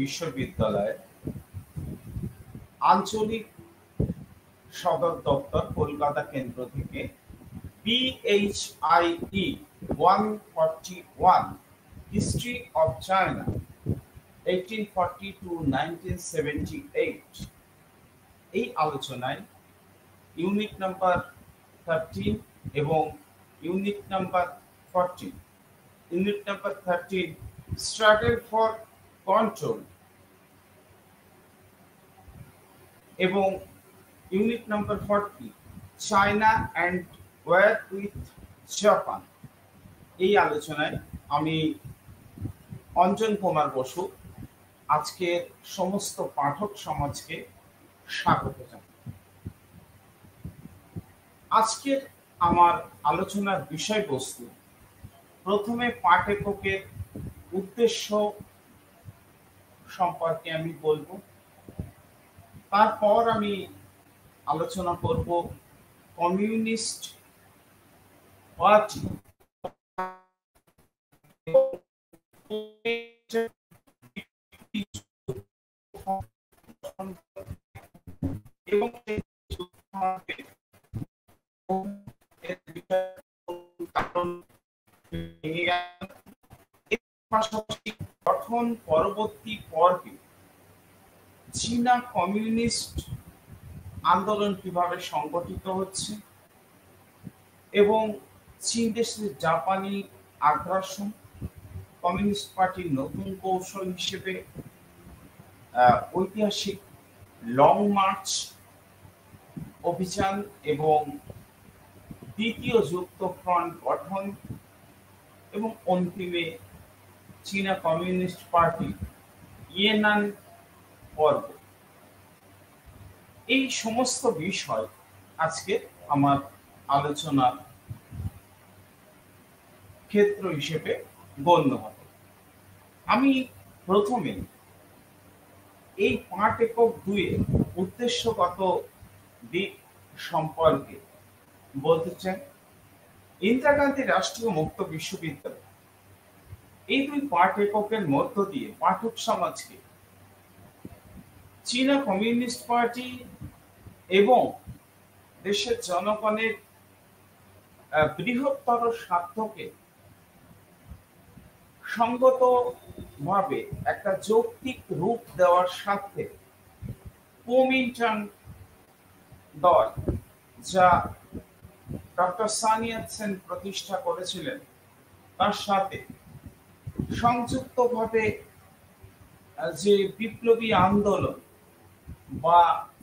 বিশ্ববিদ্যালয়ের আঞ্চলিক সদর দপ্তর কলকাতা কেন্দ্র থেকে BHIE 141 history of China 1840 to 1978 এই আলোচনায় ইউনিট নাম্বার 13 এবং unit number 14 unit number 13 struggle for control এবং unit number 40 China and war with Japan এই আলোচনায় আমি অঞ্জন কুমার বসু আজকের সমস্ত পাঠক সমাজকে স্বাগত জানাই। আজকের আমার আলোচনার বিষয়বস্তু প্রথমে পাঠ এককের উদ্দেশ্য সম্পর্কে আমি বলবো, তারপর আমি আলোচনা করব কমিউনিস্ট পার্টি এবং গঠন পরবর্তী পর্বে চীনা কমিউনিস্ট আন্দোলন কিভাবে সংগঠিত হচ্ছে এবং চীন দেশের জাপানি আগ্রাসন, কমিউনিস্ট পার্টির নতুন কৌশল হিসেবে ঐতিহাসিক লং মার্চ অভিযান এবং দ্বিতীয় যুক্ত ফ্রন্ট গঠন এবং অন্তিমে চীনা কমিউনিস্ট পার্টি ইয়েনান পর্ব, এই সমস্ত বিষয় আজকে আমার আলোচনার ক্ষেত্র হিসেবে গণ্য হবে। আমি প্রথমে এই পাঠ একক 2 এর উদ্দেশ্যগত দিক সম্পর্কে বলতে চাই। ইন্দিরা গান্ধী রাষ্ট্রীয় মুক্ত বিশ্ববিদ্যালয় এই 2 পাঠ এককের মধ্য দিয়ে পাঠক সমাজকে চীনা কমিউনিস্ট পার্টি এবং দেশের জনগণের বৃহত্তর স্বার্থকে সঙ্গতভাবে একটা যৌক্তিক রূপ দেওয়ার স্বার্থে কুওমিন্টাং দল, যা ডক্টর সান ইয়াতসেন প্রতিষ্ঠা করেছিলেন, তার সাথে সংযুক্তভাবে যে বিপ্লবী আন্দোলন বা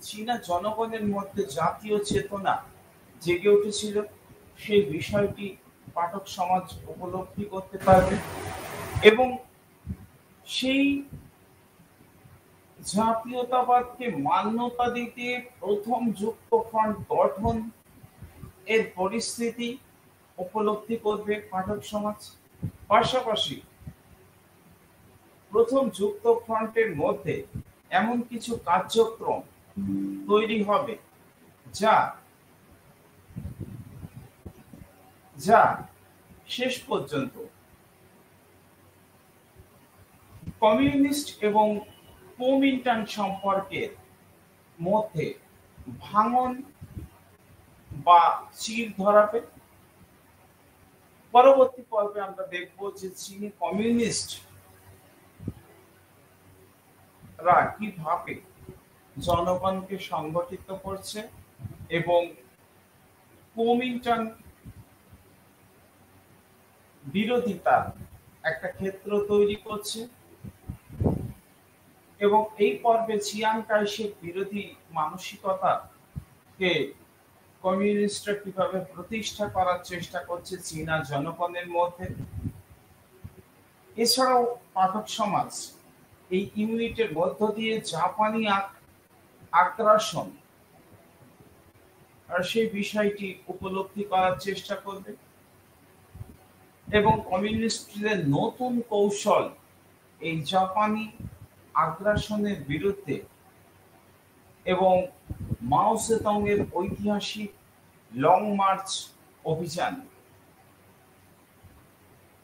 চীনা জনগণের মধ্যে জাতীয় চেতনা জেগে উঠেছিল, সেই বিষয়টি পাঠক সমাজ উপলব্ধি করতে পারবে এবং সেই জাতীয়তাবাদকে মান্যতা দিতে প্রথম যুক্ত ফ্রন্ট গঠন এর পরিস্থিতি উপলব্ধি করবে পাঠক সমাজ। পাশাপাশি প্রথম যুক্ত ফ্রন্টের মধ্যে এমন কিছু কার্যক্রম তৈরি হবে যা শেষ পর্যন্ত কমিউনিস্ট এবং কুওমিন্টাং সম্পর্কের মধ্যে ভাঙন বা চির ধরাবে। পরবর্তী পর্বে আমরা দেখব যে চীনি কমিউনিস্টরা কিভাবে জনগণকে সংগঠিত করছে এবং কুওমিন্টাং বিরোধিতার একটা ক্ষেত্র তৈরি করছে এবং এই পর্বে চিয়াং কাই-শেক বিরোধী মানসিকতাকে কমিউনিস্টরা কিভাবে প্রতিষ্ঠা করার চেষ্টা করছে চীনা জনগণের মধ্যে। এছাড়াও পাঠক সমাজ এই ইউনিটের মধ্য দিয়ে জাপানি আগ্রাসন আর সেই বিষয়টি উপলব্ধি করার চেষ্টা করবে এবং কমিউনিস্টদের নতুন কৌশল এই জাপানি আগ্রাসনের বিরুদ্ধে এবং মাও সেতুং এর ঐতিহাসিক লং মার্চ অভিযান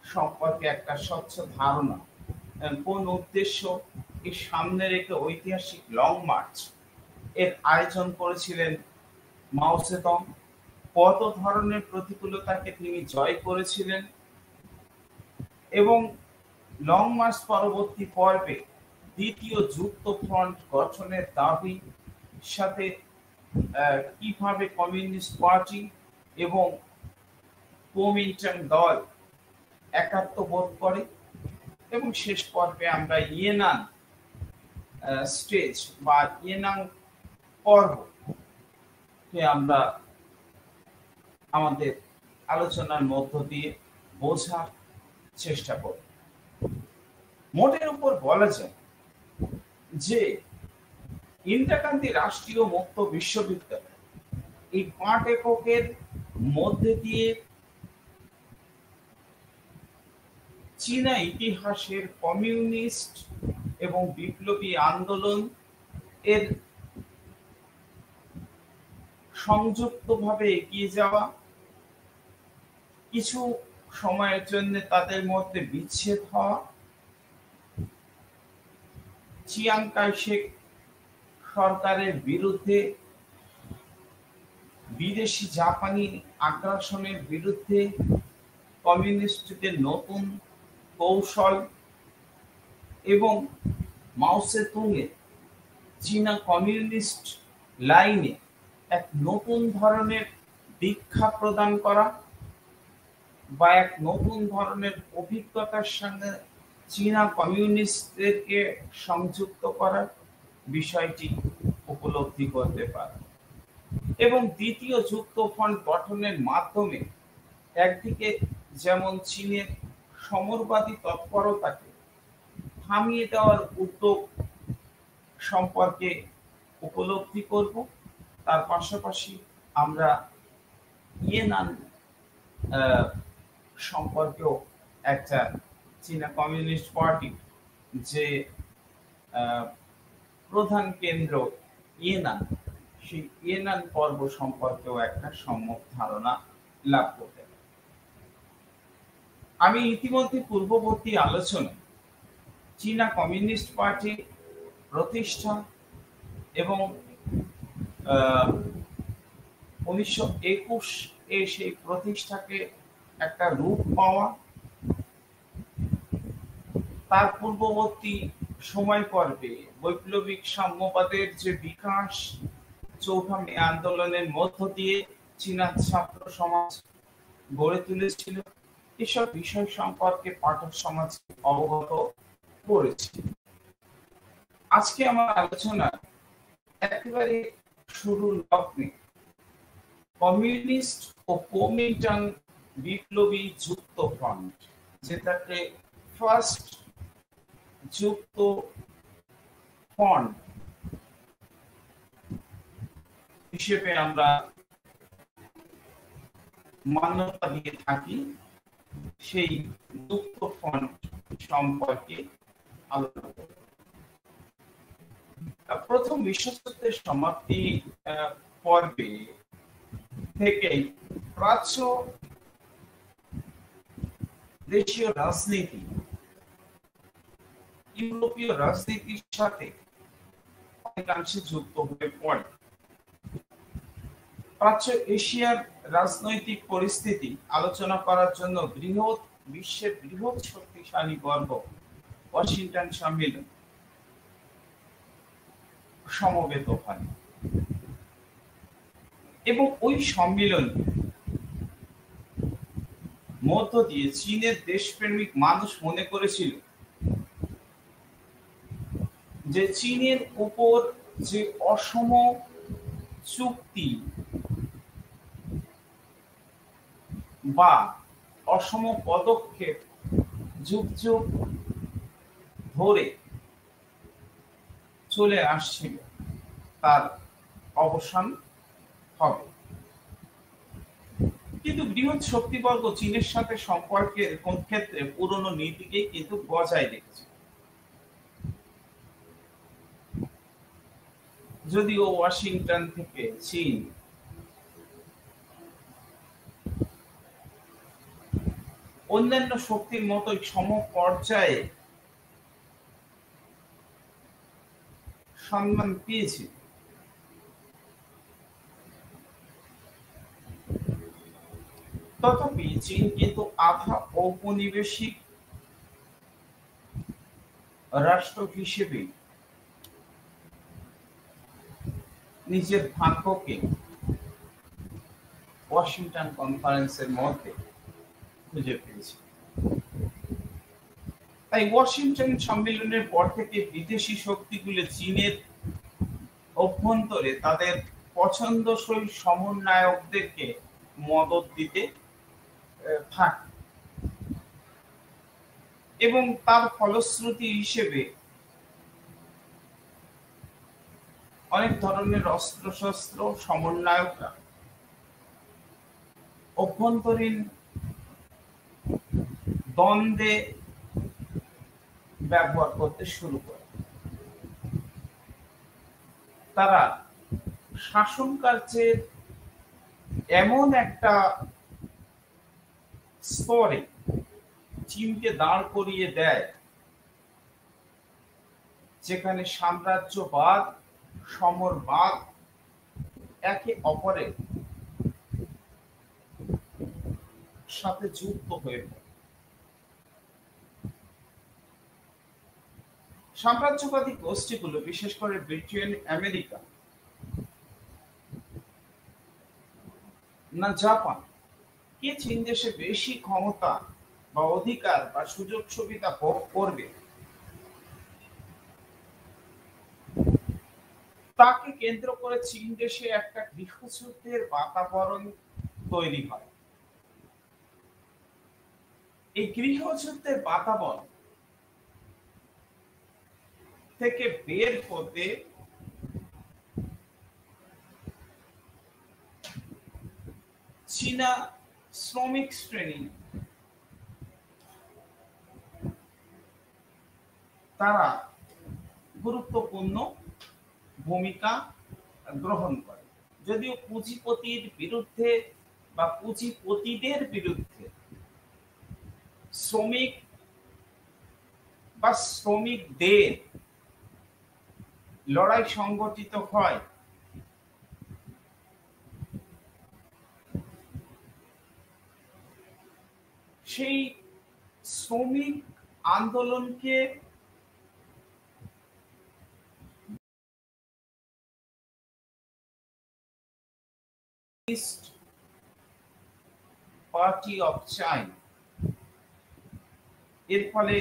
সম্পর্কে একটা স্বচ্ছ ধারণা, কোন উদ্দেশ্য, এই সামনে রেখে ঐতিহাসিক লং মার্চ এর আয়োজন করেছিলেন মাও সেতং। কত ধরনের প্রতিকূলতাকে তিনি জয় করেছিলেন এবং লং মার্চ পরবর্তী পর্বে দ্বিতীয় যুক্ত ফ্রন্ট গঠনের দাবি সাথে কিভাবে কমিউনিস্ট পার্টি এবং কুওমিন্টাং দল একাত্মবোধ করে এবং শেষ পর্বে আমরা ইয়েনান স্টেজ বা ইয়েনান পর্বকে আমরা আমাদের আলোচনার মধ্য দিয়ে বোঝার চেষ্টা করব। মোটের উপর বলা যায় যে ইন্দিরা গান্ধী রাষ্ট্রীয় মুক্ত বিশ্ববিদ্যালয় এই 5 এককের মধ্যে দিয়ে চীনা ইতিহাসের কমিউনিস্ট এবং বিপ্লবী আন্দোলন এর সংযুক্তভাবে এগিয়ে যাওয়া, কিছু সময়ের জন্য তাদের মধ্যে বিচ্ছেদ হওয়া, চিয়াং কাই শেক সরকারের বিরুদ্ধে বিদেশি জাপানি আগ্রাসনের বিরুদ্ধে কমিউনিস্টদের নতুন কৌশল এবং মাও সেতুংয়ের চীনা কমিউনিস্ট লাইনে এক নতুন ধরনের দীক্ষা প্রদান করা বা এক নতুন ধরনের অভিজ্ঞতার সঙ্গে চীনা কমিউনিস্টদেরকে সংযুক্ত করার বিষয়টি উপলব্ধি করতে পারে এবং দ্বিতীয় যুক্ত ফ্রন্ট গঠনের মাধ্যমে একদিকে যেমন চীনের সমরবাদী তৎপরতাকে থামিয়ে দেওয়ার উদ্যোগ সম্পর্কে উপলব্ধি করব, তার পাশাপাশি আমরা ইয়েনান সম্পর্কেও একটা চীনা কমিউনিস্ট পার্টি যে প্রধান কেন্দ্র ইয়েনান, সেই ইয়েনান পর্ব সম্পর্কেও একটা সম্যক ধারণা লাভ করতে পারি। আমি ইতিমধ্যে পূর্ববর্তী আলোচনা চীনা কমিউনিস্ট পার্টি প্রতিষ্ঠা এবং 1921 এ সেই প্রতিষ্ঠাকে একটা রূপ পাওয়া, তার পূর্ববর্তী সময় পর্বে বৈপ্লবিক সাম্যবাদের যে বিকাশ চৌঠা মে আন্দোলনের মধ্য দিয়ে চীনা ছাত্র সমাজ গড়ে তুলেছিল, এসব বিষয় সম্পর্কে পাঠক সমাজ অবগত করেছে। আজকে আমার আলোচনা একেবারে শুরুর লগ্নে কমিউনিস্ট ও কুওমিন্টাং বিপ্লবী যুক্ত ফ্রন্ট, যেটাকে ফার্স্ট যুক্ত ফ্রন্ট হিসেবে আমরা মান্যতা দিয়ে থাকি, সেই যুক্ত ফ্রন্ট সম্পর্কে আলোচনা করব। প্রথম বিশ্বযুদ্ধের সমাপ্তি পর্বে থেকে প্রাচ্য দেশীয় রাজনীতি ইউরোপীয় রাজনীতির সাথে অনেকাংশে যুক্ত হয়ে পড়ে। প্রাচ্য এশিয়ার রাজনৈতিক পরিস্থিতি আলোচনা করার জন্য বিশ্বের বৃহৎ শক্তিশালী বর্গ ওয়াশিংটন সম্মেলন সমবেত হয় এবং ওই সম্মেলন মধ্য দিয়ে চীনের দেশপ্রেমিক মানুষ মনে করেছিল যে চীনের উপর যে অসম চুক্তি বা অসম পদক্ষেপ যুগ যুগ ধরে চলে আসছিল, তার অবসান হবে। কিন্তু বৃহৎ শক্তিবর্গ চীনের সাথে সম্পর্কের কোন ক্ষেত্রে পুরনো নীতিকেই কিন্তু বজায় রেখেছে। যদিও ওয়াশিংটন থেকে চীন অন্যান্য শক্তির মতোই সমপর্যায়ে সম্মান পেয়েছে। তথাপি চীন কিন্তু আধা ঔপনিবেশিক রাষ্ট্র হিসেবে নিজের ভাগ্যকে ওয়াশিংটন কনফারেন্সের মধ্যে খুঁজে পেয়েছে। তাই ওয়াশিংটন সম্মেলনের পর থেকে বিদেশি শক্তিগুলো চীনের অভ্যন্তরে তাদের পছন্দসই সমন্বয়কদেরকে মদদ দিতে থাকে এবং তার ফলশ্রুতি হিসেবে অনেক ধরনের অস্ত্রশস্ত্র সমন্বয়করা অভ্যন্তরীণ দ্বন্দ্বে ব্যবহার করতে শুরু করে। তারা শাসন কার্যের এমন একটা স্তরে চীনকে দাঁড় করিয়ে দেয় যেখানে সাম্রাজ্যবাদ সমরবাদ একে অপরের সাথে যুক্ত হয়ে পড়ে। সাম্রাজ্যবাদী গোষ্ঠীগুলো বিশেষ করে ব্রিটেন, আমেরিকা না জাপান কে চীন দেশে বেশি ক্ষমতা বা অধিকার বা সুযোগ সুবিধা ভোগ করবে তাকে কেন্দ্র করে চীন দেশে একটা গৃহযুদ্ধের বাতাবরণ তৈরি হয়। এই গৃহযুদ্ধের বাতাবরণ থেকে বের হতে চীনা শ্রমিক শ্রেণী তারা গুরুত্বপূর্ণ ভূমিকা গ্রহণ করে। যদিও পুঁজিপতির বিরুদ্ধে বা পুঁজিপতিদের বিরুদ্ধে শ্রমিক বা শ্রমিকদের লড়াই সংগঠিত হয়, সেই শ্রমিক আন্দোলনকে পার্টি অফ চাইনা, এর ফলে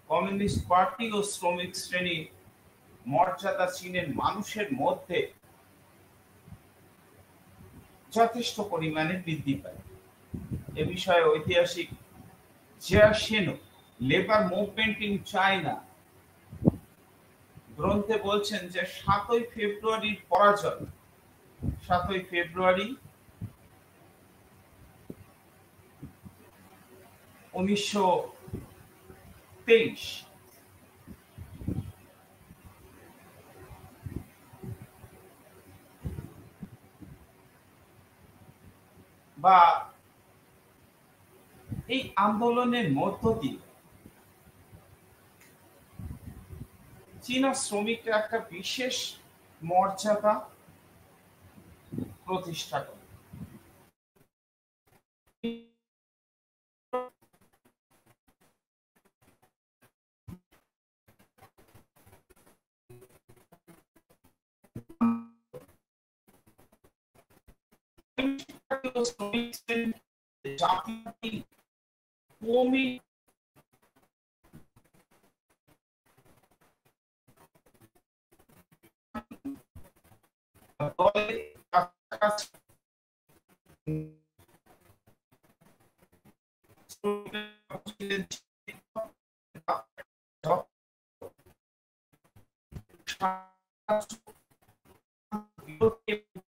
কমিউনিস্ট পার্টি ও শ্রমিক শ্রেণীর মর্যাদা চীনের মানুষের মধ্যে যথেষ্ট পরিমাণে বৃদ্ধি পায়। এ বিষয়ে ঐতিহাসিক Jean Chesneaux labour movement in China গ্রন্থে বলছেন যে 7ই ফেব্রুয়ারির পরাজয়, 7ই ফেব্রুয়ারি 1923 বা এই আন্দোলনের মধ্য দিয়ে চীনা শ্রমিকরা একটা বিশেষ মর্যাদা প্রতিষ্ঠা করে। জাতি কমি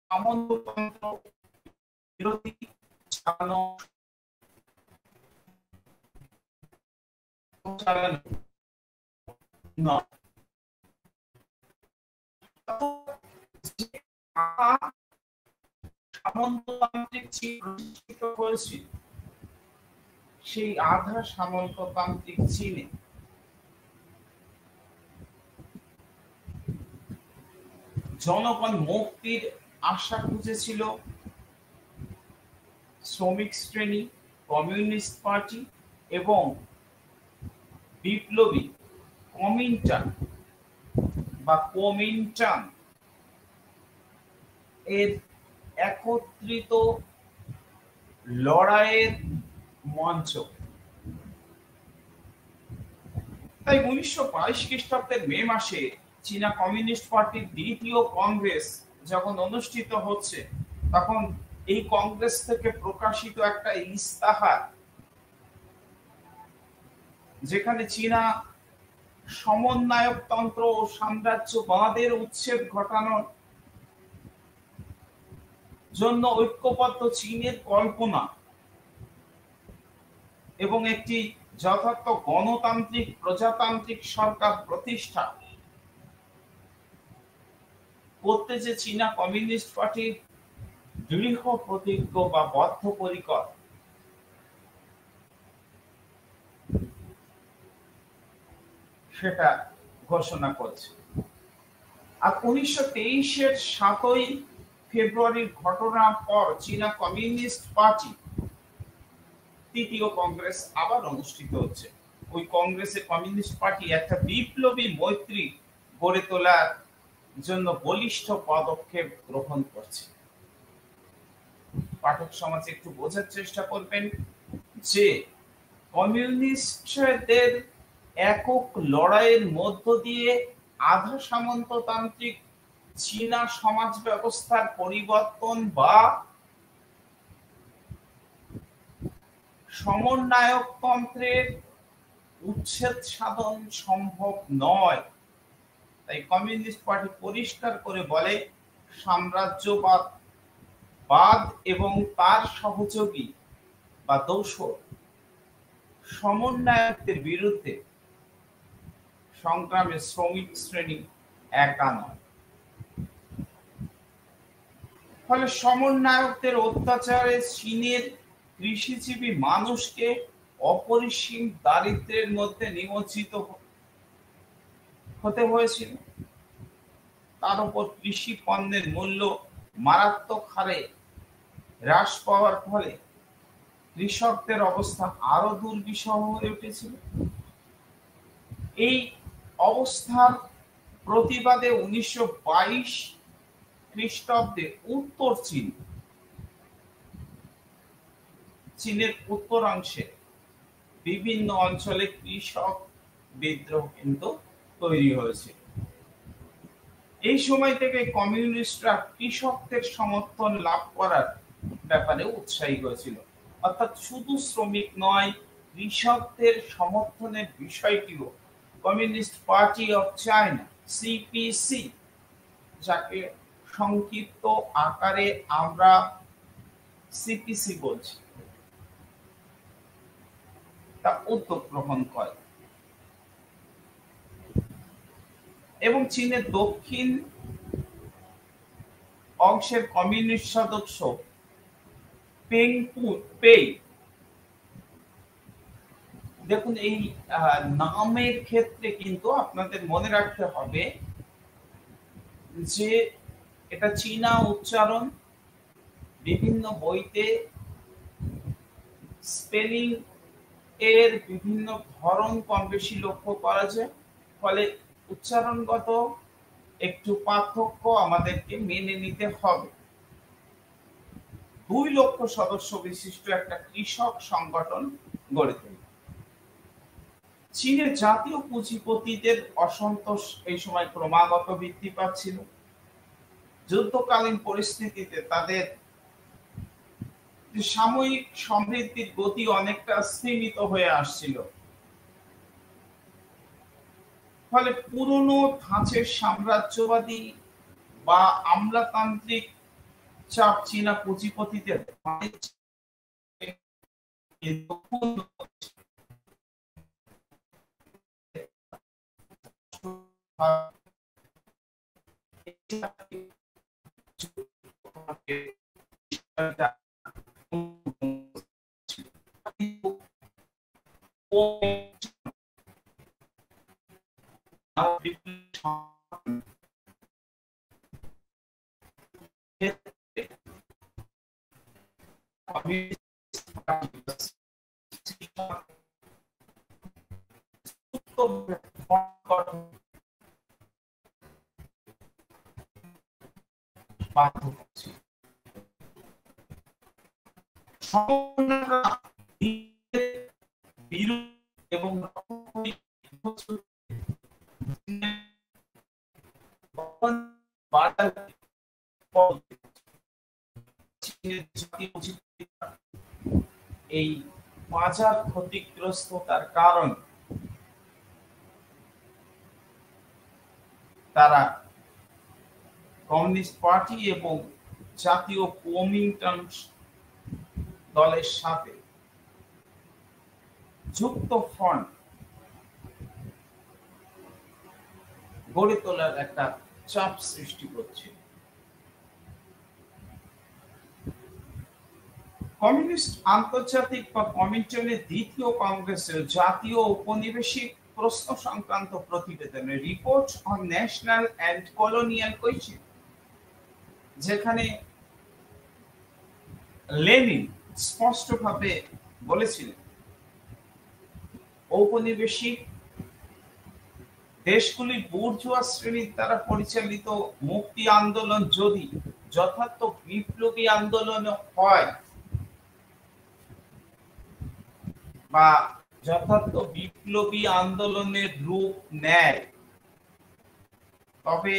সামন্ততন্ত্র বিরোধী চালানো নয়। সামন্ততান্ত্রিক চীন প্রতিষ্ঠিত হয়েছিল, সেই আধা সামন্ততান্ত্রিক চীনে জনগণ মুক্তির আশা খুঁজেছিল শ্রমিক শ্রেণী, কমিউনিস্ট পার্টি এবং বিপ্লবী কমিন্টার্ন বা কোমিন্টার্ন এর একত্রিত লড়াইয়ের মঞ্চ। তাই 1922 খ্রিস্টাব্দের মে মাসে চীনা কমিউনিস্ট পার্টির দ্বিতীয় কংগ্রেস যখন অনুষ্ঠিত হচ্ছে, তখন এই কংগ্রেস থেকে প্রকাশিত একটা ইস্তাহার, যেখানে চীনা সমন্বয়কতন্ত্র ও সাম্রাজ্যবাদের উচ্ছেদ ঘটানোর জন্য ঐক্যবদ্ধ চীনের কল্পনা এবং একটি যথার্থ গণতান্ত্রিক প্রজাতান্ত্রিক সরকার প্রতিষ্ঠা করতে যে চীনা কমিউনিস্ট পার্টির দৃঢ় প্রতিজ্ঞ বা বদ্ধপরিকর, সেটা ঘোষণা করছে। আর 1923-এর 7ই ফেব্রুয়ারির ঘটনার পর চীনা কমিউনিস্ট পার্টি তৃতীয় কংগ্রেস আবার অনুষ্ঠিত হচ্ছে। ওই কংগ্রেসে কমিউনিস্ট পার্টি একটা বিপ্লবী মৈত্রী গড়ে তোলার জন্য বলিষ্ঠ পদক্ষেপ গ্রহণ করছে। পাঠক সমাজ একটু বোঝার চেষ্টা করবেন যে কমিউনিস্টদের একক লড়াইয়ের মধ্য দিয়ে আধা সামন্ততান্ত্রিক চীনা সমাজ ব্যবস্থার পরিবর্তন বা সমন্বয়কতন্ত্রের উচ্ছেদ সাধন সম্ভব নয়। তাই কমিউনিস্ট পার্টি পরিষ্কার করে বলে, সাম্রাজ্যবাদ এবং তার সহযোগী বা দোসর সমন্বয়কদের বিরুদ্ধে সংগ্রামে শ্রমিক শ্রেণী একা নয়। ফলে সমন্বয়কদের অত্যাচারে চীনের কৃষিজীবী মানুষকে অপরিসীম দারিদ্র্যের মধ্যে নিমজ্জিত হতে হয়েছিল। তার উপর কৃষি পণ্যের মূল্য মারাত্মক হারে হ্রাস পাওয়ার ফলে কৃষকদের অবস্থা আরো দুর্বিষহ হয়ে উঠেছিল। এই অবস্থার প্রতিবাদে 1922 খ্রিস্টাব্দে উত্তর চীনের উত্তরাংশে বিভিন্ন অঞ্চলে কৃষক বিদ্রোহ কিন্তু তৈরি হয়েছিল। এই সময় থেকে কমিউনিস্টরা কৃষকদের সমর্থন লাভ করার ব্যাপারে উৎসাহী হয়েছিল। অর্থাৎ শুধু শ্রমিক নয়, কৃষকদের সমর্থনের বিষয়টিও communist party of China CPC, যাকে সংক্ষিপ্ত আকারে আমরা সিপিসি বলছি, তা উদ্যোগ গ্রহণ করে এবং চীনের দক্ষিণ অংশের কমিউনিস্ট সদস্য পেই, দেখুন এই নামের ক্ষেত্রে কিন্তু আপনাদের মনে রাখতে হবে যে এটা চীনা উচ্চারণ, বিভিন্ন বইতে স্পেলিং এর বিভিন্ন ধরন কম বেশি লক্ষ্য করা যায়, ফলে উচ্চারণগত একটু পার্থক্য আমাদেরকে মেনে নিতে হবে। 2 লক্ষ সদস্য বিশিষ্ট একটা কৃষক সংগঠন গড়ে তোলে। চীনের জাতীয় পুঁজিপতিদের অসন্তোষ এই সময় ক্রমাগত বৃদ্ধি পাচ্ছিল। যুদ্ধকালীন পরিস্থিতিতে তাদের সাময়িক সমৃদ্ধির গতি অনেকটা স্থিমিত হয়ে আসছিল। ফলে পুরনো ধাঁচের সাম্রাজ্যবাদী বা আমলাতান্ত্রিক চাপ চীনা পুঁজিপতিদের এবং এই বাজার ক্ষতিগ্রস্ততার কারণ তারা কমিউনিস্ট পার্টি এবং জাতীয় কুওমিন্টাং দলের সাথে যুক্ত ফ্রন্ট গড়ে তোলার একটা চাপ সৃষ্টি করছে। কমিউনিস্ট আন্তর্জাতিক বা কমিন্টানের দ্বিতীয় কংগ্রেসের জাতীয় ঔপনিবেশিক প্রশ্ন সংক্রান্ত প্রতিবেদনে report on national and colonial question, যেখানে লেনিন স্পষ্টভাবে বলেছিলেন ঔপনিবেশিক দেশগুলি বুর্জোয়া শ্রেণীর দ্বারা পরিচালিত মুক্তি আন্দোলন যদি যথার্থ বিপ্লবী আন্দোলন হয় বা যথার্থ বিপ্লবী আন্দোলনের রূপ নেয়, তবে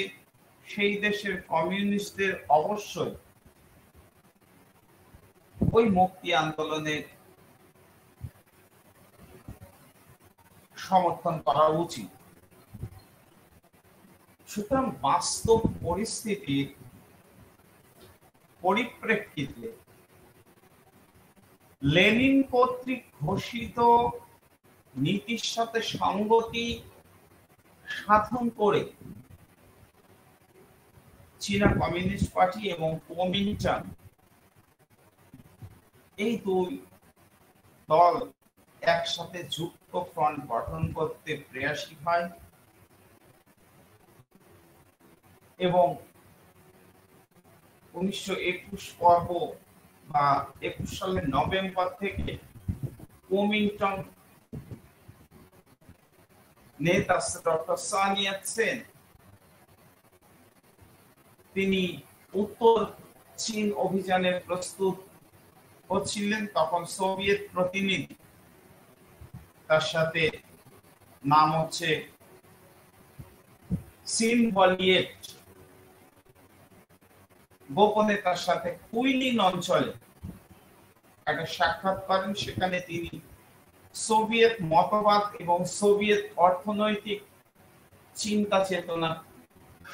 সেই দেশের কমিউনিস্টদের অবশ্যই ওই মুক্তি আন্দোলনের সমর্থন করা উচিত। সুতরাং বাস্তব পরিস্থিতির পরিপ্রেক্ষিতে লেনিন কর্তৃক ঘোষিত নীতির সাথে সঙ্গতি সাধন করে চীনা কমিউনিস্ট পার্টি এবং কুওমিন্টাং এই দুই দল একসাথে যুক্ত ফ্রন্ট গঠন করতে প্রয়াসী হয় এবং 1921 পর্ব বা 21 সালের নভেম্বর থেকে কুওমিন্টাং নেতা ডক্টর সান ইয়াতসেন তিনি উত্তর চীন অভিযানের প্রস্তুত হচ্ছিলেন। তখন সোভিয়েত প্রতিনিধি, তার সাথে নাম হচ্ছে সিন বলিয়েট, গোপনে তার সাথে কুইলিন অঞ্চলে একটা সাক্ষাৎ করেন। সেখানে তিনি সোভিয়েত মতবাদ এবং সোভিয়েত অর্থনৈতিক চিন্তা চেতনা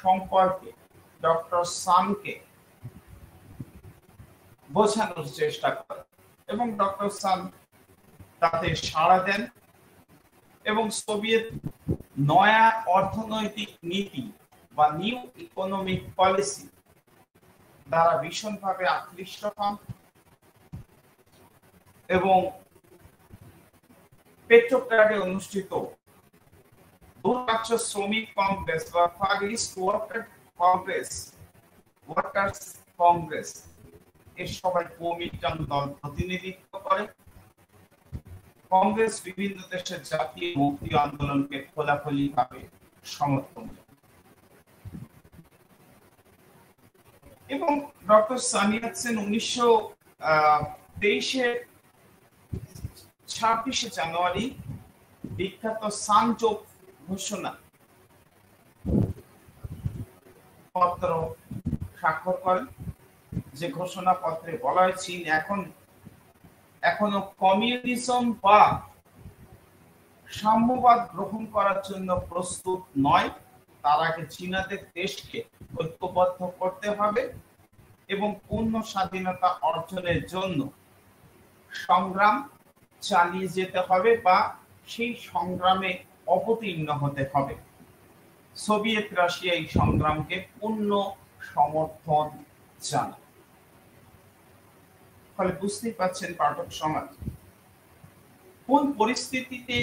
সম্পর্কে ডক্টর সানকে বোঝানোর চেষ্টা করেন এবং ডক্টর সান তাতে সাড়া দেন এবং সোভিয়েত নয়া অর্থনৈতিক নীতি বা নিউ ইকোনমিক পলিসি দ্বারা ভীষণভাবে আকৃষ্ট হন এবং পেট্রোগ্রাডে অনুষ্ঠিত দূররাষ্ট্র শ্রমিক কংগ্রেস বা ফার ইস্ট ওয়ার্কার্স কংগ্রেস এর সবাই কুওমিন্টাং দল প্রতিনিধিত্ব করে। কংগ্রেস বিভিন্ন দেশের জাতীয় মুক্তি আন্দোলনকে খোলাখুলিভাবে সমর্থন করে এবং ডক্টর সান ইয়াতসেন 1923 26 জানুয়ারি বিখ্যাত সানজোক ঘোষণা পত্র স্বাক্ষর করেন, যে ঘোষণাপত্রে বলা হয় চীন এখনো কমিউনিজম বা সাম্যবাদ গ্রহণ করার জন্য প্রস্তুত নয়। তার আগে চীনাদের দেশকে ঐক্যবদ্ধ করতে হবে এবং পূর্ণ স্বাধীনতা অর্জনের জন্য সংগ্রাম চালিয়ে যেতে হবে বা সেই সংগ্রামে অবতীর্ণ হতে হবে। সোভিয়েত রাশিয়া এই সংগ্রামকে পূর্ণ সমর্থন জানায়। ফলে বুঝতেই পারছেন পাঠক সমাজ কোন পরিস্থিতিতে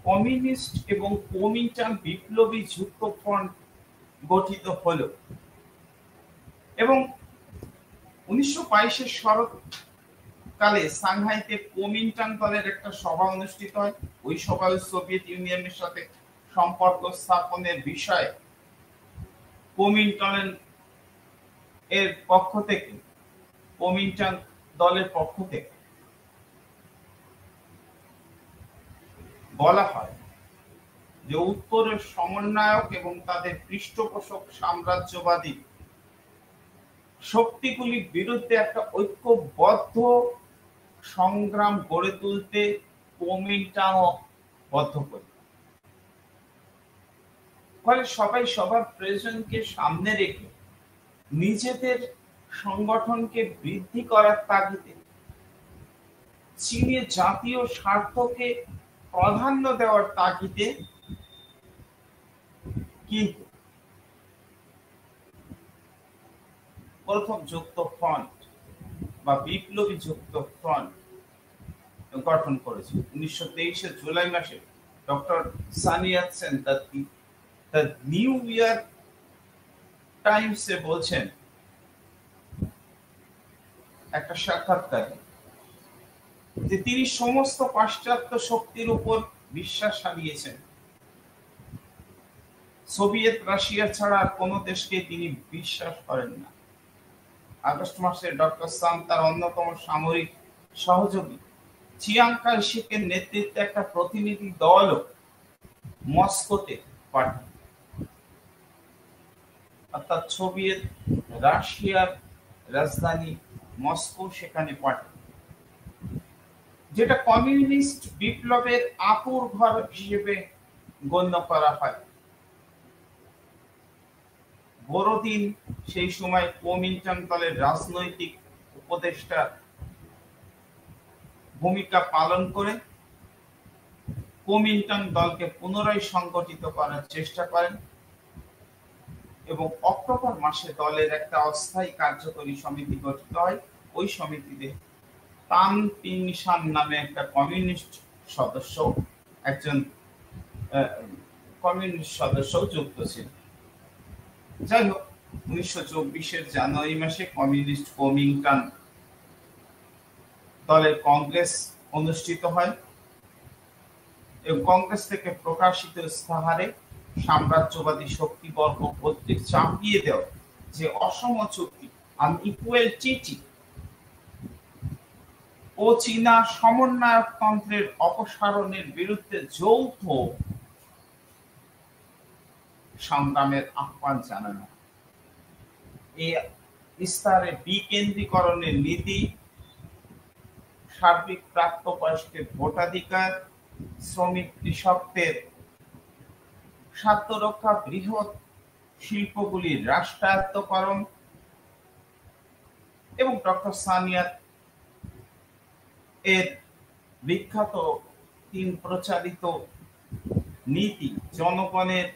কমিউনিস্ট এবং কুওমিন্টাং বিপ্লবী যুক্ত ফ্রন্ট গঠিত হলো এবং 1922 শরৎ কালে সাংহাইতে কুমিনটাং দলের একটা সভা অনুষ্ঠিত হয়। ওই সভায় সোভিয়েত ইউনিয়নের সাথে সম্পর্ক স্থাপনের বিষয়ে কুমিনটাং এর পক্ষ থেকে, কুমিনটাং দলের পক্ষ থেকে বলা হয় যে উত্তরের সমন্বয়ক এবং তাদের পৃষ্ঠপোষক সাম্রাজ্যবাদী শক্তিগুলির বিরুদ্ধে একটা ঐক্যবদ্ধ সংগ্রাম গড়ে তুলতে কুমিনটাংও বদ্ধপরিকর। ফলে সবাই সবার প্রয়োজনকে সামনে রেখে নিজেদের সংগঠনকে বৃদ্ধি করার তাগিদে চীনের জাতীয় স্বার্থকে প্রাধান্য দেওয়ার তাগিদে কিন্তু প্রথম যুক্ত ফ্রন্ট বা বিপ্লবী যুক্ত ফ্রন্ট গঠন করেছে 1923 জুলাই মাসে। ডক্টর সানি ইয়াতসেন তার নিউ ইয়র্ক টাইমসে বলছেন একটা সাক্ষাৎকারে যে তিনি সমস্ত পাশ্চাত্য শক্তির উপর বিশ্বাস হারিয়েছেন। সোভিয়েত রাশিয়া ছাড়া আর কোনো দেশকে তিনি বিশ্বাস করেন না। আগস্ট মাসে ডক্টর সান তার অন্যতম সামরিক সহযোগী চিয়াং কাই শেকের নেতৃত্বে একটা প্রতিনিধি দল মস্কোতে পাঠান, অর্থাৎ সোভিয়েত রাশিয়ার রাজধানী মস্কো সেখানে পাঠান, যেটা কমিউনিস্ট বিপ্লবের আতুর ঘর হিসেবে গণ্য করা হয়। বড়দিন সেই সময় কুমিনটাং দলের রাজনৈতিক উপদেষ্টা ভূমিকা পালন করে কুমিনটাং দলকে পুনরায় সংগঠিত করার চেষ্টা করেন এবং অক্টোবর মাসে দলের একটা অস্থায়ী কার্যকরী সমিতি গঠিত হয়। ওই সমিতিতে তান পিংশান নামে একটা কমিউনিস্ট সদস্য, একজন কমিউনিস্ট সদস্য যুক্ত ছিল। যাই হোক, 1924 জানুয়ারি মাসে কমিউনিস্ট কুমিনটাং দলের কংগ্রেস অনুষ্ঠিত হয় এবং কংগ্রেস থেকে প্রকাশিত ইস্তাহারে সাম্রাজ্যবাদী শক্তিবর্গ কর্তৃক চাপিয়ে দেওয়া যে অসম চুক্তি আনইকুয়াল ট্রিটি ও চীনা সমন্বয়কতন্ত্রের অপসারণের বিরুদ্ধে যৌথ সংগ্রামের আহ্বান জানানো। এই ইস্তাহারে বিকেন্দ্রীকরণের নীতি, সার্বিক প্রাপ্তবয়স্কের ভোটাধিকার, শ্রমিক কৃষকদের স্বার্থ রক্ষা, বৃহৎ শিল্পগুলির রাষ্ট্রায়ত্তকরণ এবং ডক্টর সানিয়াত এর বিখ্যাত 3 প্রচারিত নীতি, জনগণের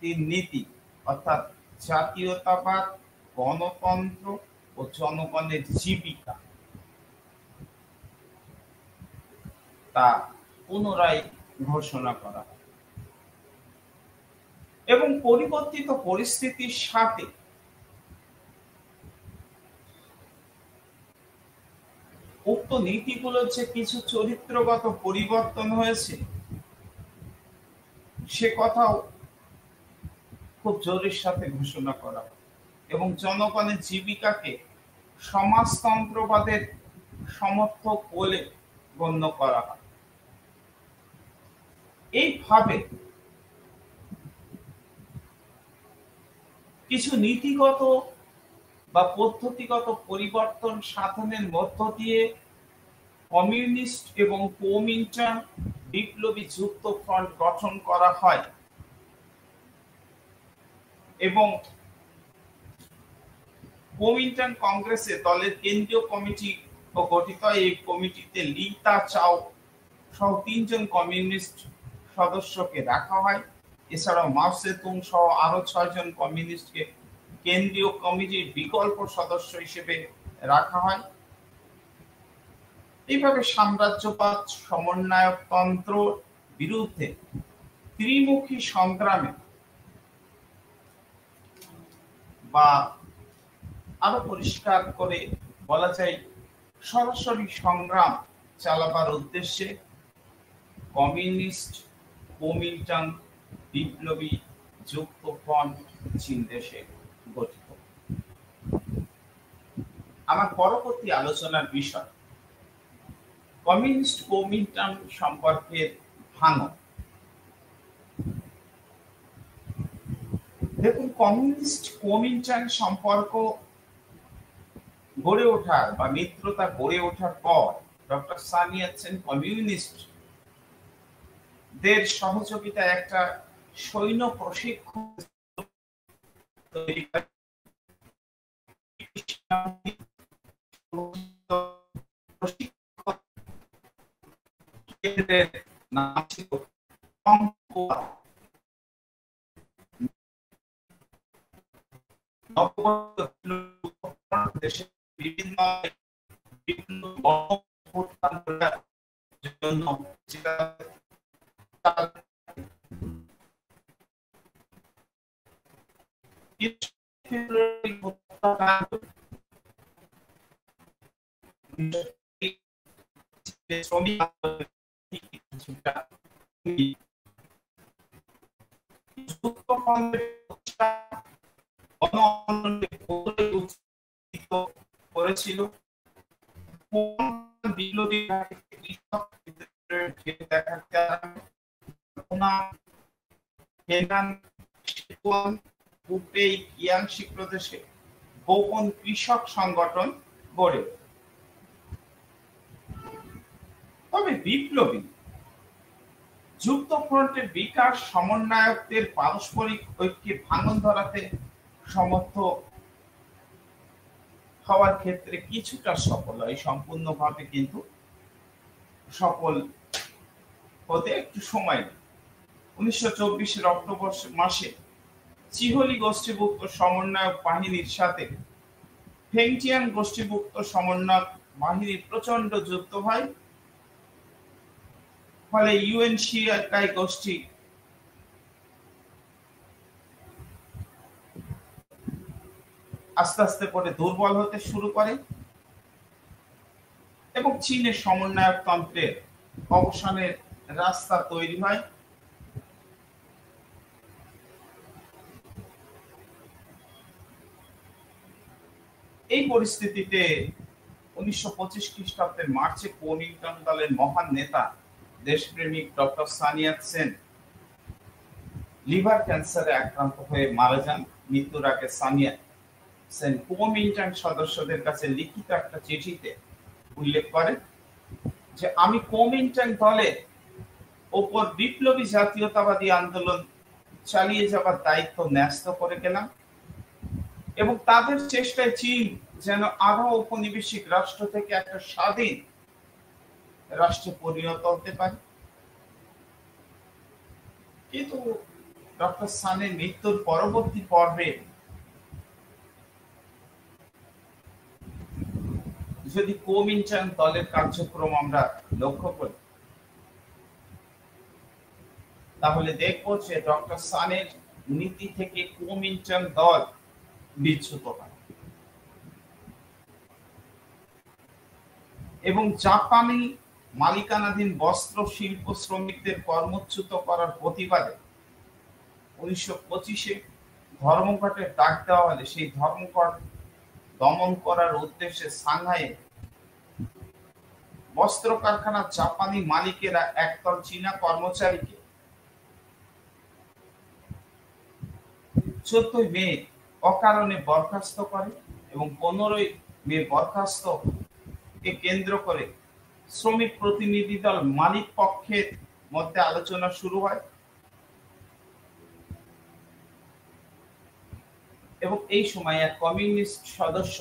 3 নীতি, অর্থাৎ জাতীয়তাবাদ, গণতন্ত্র ও জনগণের জীবিকা, তা পুনরায় ঘোষণা করা এবং পরিবর্তিত পরিস্থিতির সাথে উক্ত নীতিগুলোর যে কিছু চরিত্রগত পরিবর্তন হয়েছে সে কথাও খুব জোরের সাথে ঘোষণা করা এবং জনগণের জীবিকাকে সমাজতন্ত্রবাদের সমর্থক বলে গণ্য করা হয়। এইভাবে কিছু নীতিগত বা পদ্ধতিগত পরিবর্তন সাধনের মধ্য দিয়ে কমিউনিস্ট এবং কুমিনটাং বিপ্লবী যুক্ত ফ্রন্ট গঠন করা হয় এবং কুমিনটাং কংগ্রেসে দলের কেন্দ্রীয় কমিটি গঠিত হয়। এই কমিটিতে লি তা চাও সহ 3 জন কমিউনিস্ট সদস্যকে রাখা হয়। এছাড়াও মাও সেতুং সহ আরো 6 জন কমিউনিস্টকে কেন্দ্রীয় কমিটির বিকল্প সদস্য হিসেবে রাখা হয়। এইভাবে সাম্রাজ্যবাদ সমন্বয়কতন্ত্র বিরুদ্ধে ত্রিমুখী সংগ্রামে বা আরো পরিষ্কার করে বলা যায় সরাসরি সংগ্রাম চালাবার উদ্দেশ্যে কমিউনিস্ট কুমিন্টাং বিপ্লবী যুক্তফ্রন্ট চীন দেশে গঠিত। আমার পরবর্তী আলোচনার বিষয় কমিউনিস্ট কুমিন্টাং সম্পর্কের ভাঙন। দেখুন, কমিউনিস্ট কুমিন্টাং সম্পর্ক গড়ে ওঠার বা মিত্রতা গড়ে ওঠার পর ডক্টর সান ইয়াতসেন কমিউনিস্টদের সহযোগিতায় একটা সৈন্য প্রশিক্ষণ তৈরি করে কেন্দ্রের নাম ছিল দেশের বিভিন্ন জন্য করেছিল। প্রদেশে গোপন কৃষক সংগঠন গড়ে। তবে বিপ্লবী যুক্তফ্রন্টের বিকাশ সমন্বয়কদের পারস্পরিক ঐক্যে ভাঙন ধরাতে সমর্থ হওয়ার ক্ষেত্রে কিছুটা সফল হয়, সম্পূর্ণভাবে কিন্তু সফল হতে একটু সময় নেয়। 1924 অক্টোবর মাসে চিহলি গোষ্ঠীভুক্ত সমন্বয়ক বাহিনীর সাথে ফেংটিয়ান গোষ্ঠীভুক্ত সমন্বয়ক বাহিনীর প্রচন্ড যুদ্ধ হয়। ফলে ইউএনসিআই গোষ্ঠী আস্তে আস্তে করে দুর্বল হতে শুরু করে এবং চীনের সমন্বয়কতন্ত্রের অবসানের রাস্তা তৈরি হয়। এই পরিস্থিতিতে 1925 খ্রিস্টাব্দের মার্চে কুমিন্টাং দলের মহান নেতা দেশপ্রেমিক ডক্টর সান ইয়াতসেন লিভার ক্যান্সারে আক্রান্ত হয়ে মারা যান। মৃত্যুর আগে সান ইয়াতসেন কুমিন্টাং সদস্যদের কাছে লিখিত একটা চিঠিতে উল্লেখ করে যে আমি কুমিন্টাং দলের ওপর বিপ্লবী জাতীয়তাবাদী আন্দোলন চালিয়ে যাবার দায়িত্ব ন্যস্ত করে গেলাম এবং তাদের চেষ্টায় চীন যেন আধা ঔপনিবেশিক রাষ্ট্র থেকে একটা স্বাধীন রাষ্ট্রে পরিণত হতে পারে। কিন্তু ডক্টর সানের মৃত্যুর পরবর্তী পর্বে যদি কুমিন্টাং দলের কার্যক্রম আমরা লক্ষ্য করি তাহলে দেখব যে ডক্টর সানের নীতি থেকে কুমিন্টাং দল বিচ্যুত হয় এবং জাপানি মালিকানাধীন বস্ত্র শিল্প শ্রমিকদের কর্মচ্যুত করার প্রতিবাদে 1925-এ ধর্মঘটের ডাক দেওয়া হলে সেই ধর্মঘট দমন করার উদ্দেশ্যে সাংহাইয়ে বস্ত্র কারখানার জাপানি মালিকেরা একদল চীনা কর্মচারীকে 14 মে অকারণে বরখাস্ত করে এবং 15 মে বরখাস্তকে কেন্দ্র করে শ্রমিক প্রতিনিধি দল মালিক পক্ষের মধ্যে আলোচনা শুরু হয় এবং এই সময় এক কমিউনিস্ট সদস্য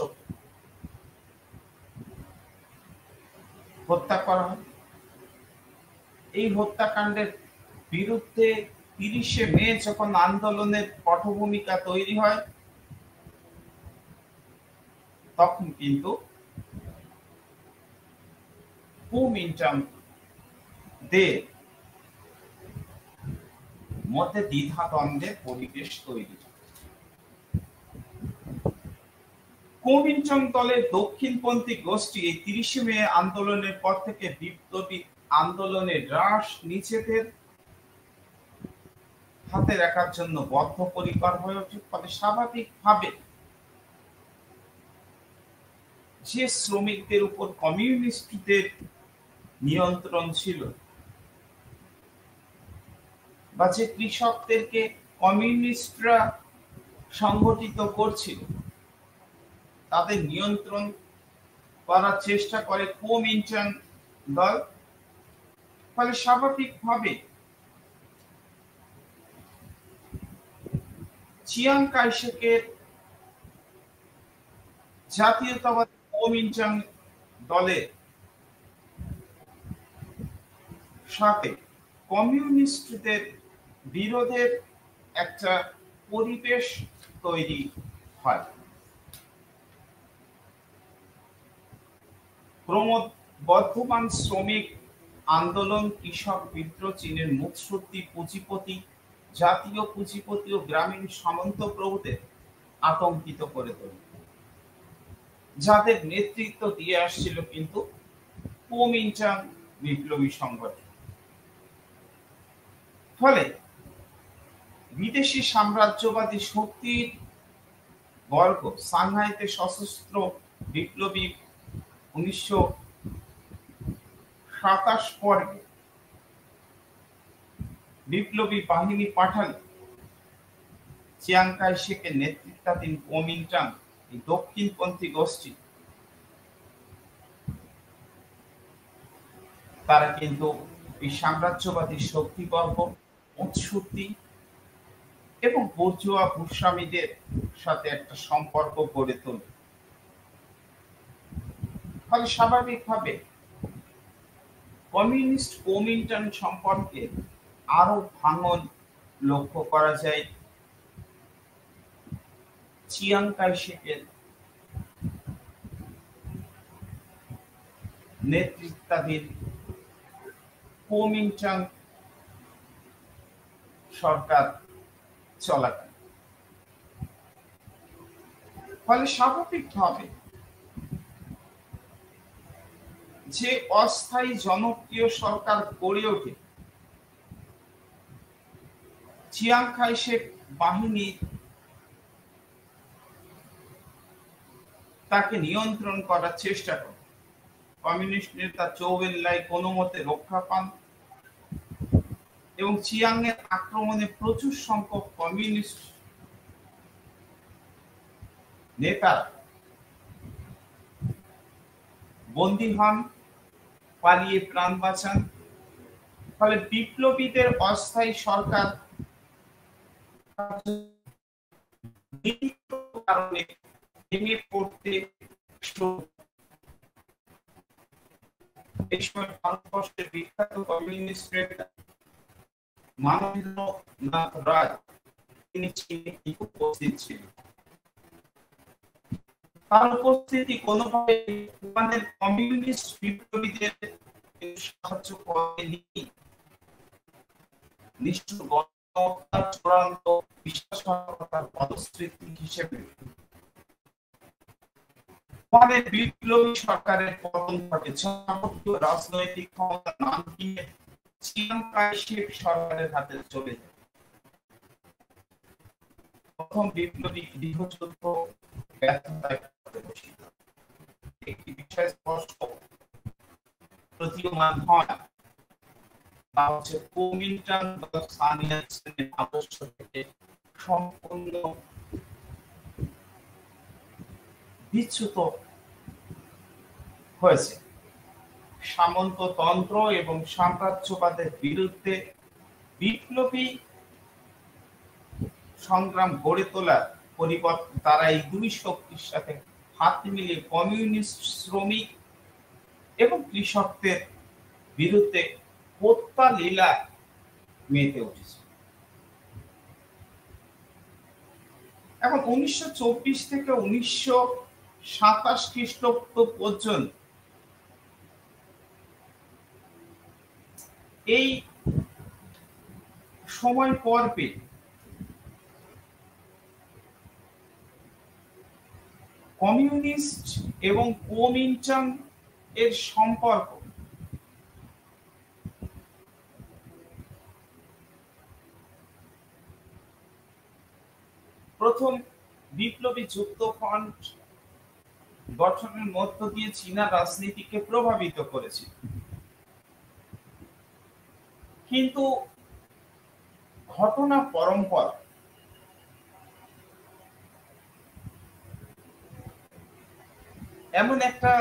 হত্যা করা হয়। এই হত্যাকাণ্ডের বিরুদ্ধে 30 মে যখন আন্দোলনের পটভূমিকা তৈরি হয় তখন কিন্তু কুমিন্টাং দের মধ্যে দ্বিধাদ্বন্দ্বের পরিবেশ তৈরি হয়। কুওমিন্টাং দলের দক্ষিণপন্থী গোষ্ঠী এই ৩০ মে আন্দোলনের পর থেকে বিপ্লবী আন্দোলনের রাশ নিজেদের হাতে রাখার জন্য বদ্ধপরিকর হয়ে ওঠে। ফলে স্বাভাবিকভাবে যে শ্রমিকদের উপর কমিউনিস্টদের নিয়ন্ত্রণ ছিল বা যে কৃষকদেরকে কমিউনিস্টরা সংগঠিত করছিল, তাদের নিয়ন্ত্রণ করার চেষ্টা করে কুওমিন্টাং দল। ফলে স্বাভাবিকভাবে চিয়াং কাই-শেকের জাতীয়তাবাদী কুওমিন্টাং দলের সাথে কমিউনিস্টদের বিরোধের একটা পরিবেশ তৈরি হয়। ক্রমবর্ধমান শ্রমিক আন্দোলন, কৃষক বিদ্রোহ চীনের মুৎসুদ্দি পুঁজিপতি, জাতীয় পুঁজিপতি ও গ্রামীণ সামন্ত প্রভুদের আতঙ্কিত করে তোলে, যাদের নেতৃত্ব দিয়ে আসছিল কিন্তু কুওমিন্টাং বিপ্লবী সংগঠন। ফলে বিদেশি সাম্রাজ্যবাদী শক্তির বর্গ সাংহাইতে সশস্ত্র বিপ্লবী ১৯২৭ পর্বে বিপ্লবী বাহিনী পাঠালে চিয়াং কাই-শেকের নেতৃত্বাধীন কুওমিন্টাং এই দক্ষিণপন্থী গোষ্ঠী তারা কিন্তু এই সাম্রাজ্যবাদী শক্তিবর্গ, মুৎসুদ্দি এবং বুর্জোয়া ভূস্বামীদের সাথে একটা সম্পর্ক গড়ে তোলে। ফলে স্বাভাবিকভাবে কমিউনিস্ট কুওমিন্টাং সম্পর্কে আরো ভাঙন লক্ষ্য করা যায় চিয়াং কাই-শেকের নেতৃত্বাধীন কুওমিন্টাং সরকার চলাকালীন। ফলে স্বাভাবিকভাবে যে অস্থায়ী জনপ্রিয় সরকার গড়ে ওঠে, চিয়াং কাই-শেক বাহিনী তাকে নিয়ন্ত্রণ করার চেষ্টা করে। কমিউনিস্ট নেতা চৌ এন-লাই কোনো মতে রক্ষা পান এবং চিয়াং এর আক্রমণে প্রচুর সংখ্যক কমিউনিস্ট নেতা বন্দী হন, পালিয়ে প্রাণ বাঁচান। ফলে বিপ্লবীদের অস্থায়ী সরকার কারণে ভেঙে পড়তে এই সময় ভারতবর্ষের বিখ্যাত কমিউনিস্ট নেতা মানবেন্দ্রনাথ রায় তিনি চীনে উপস্থিত ছিলেন। তার উপস্থিতি কোনোভাবে আমাদের কমিউনিস্ট বিপ্লবীদের সাহায্য করেনি। নিষ্ঠুর গণহত্যার চূড়ান্ত বিশ্বাসঘাতকতার পদস্মৃতি হিসেবে আমাদের বিপ্লবী সরকারের পতন ঘটে। যাবতীয় রাজনৈতিক ক্ষমতা নাম দিয়ে চিয়াং কাই-শেক সরকারের হাতে চলে যায়। প্রথম বিপ্লবী গৃহযুদ্ধ ব্যর্থতায় ঘোষিত। একটি বিষয় স্পষ্ট প্রতীয়মান হয়, তা হচ্ছে কুওমিন্টাং দল সান ইয়াতসেনের আদর্শ থেকে সম্পূর্ণ বিচ্যুত হয়েছে। সামন্ততন্ত্র এবং সাম্রাজ্যবাদের বিরুদ্ধে বিপ্লবী সংগ্রাম গড়ে তোলার পরিবর্তে তারা এই দুই শক্তির সাথে হাত মিলিয়ে কমিউনিস্ট, শ্রমিক এবং কৃষকদের বিরুদ্ধে হত্যা লীলা মেতে উঠেছে। এখন ১৯২৪ থেকে ১৯২৭ খ্রিস্টাব্দ পর্যন্ত এই সময় পর্বে কমিউনিস্ট এবং কুওমিন্টাং এর সম্পর্ক প্রথম বিপ্লবী যুক্তফ্রন্ট গঠনের মধ্য দিয়ে চীনা রাজনীতিকে প্রভাবিত করেছে, কিন্তু ঘটনা পরম্পরা এমন একটা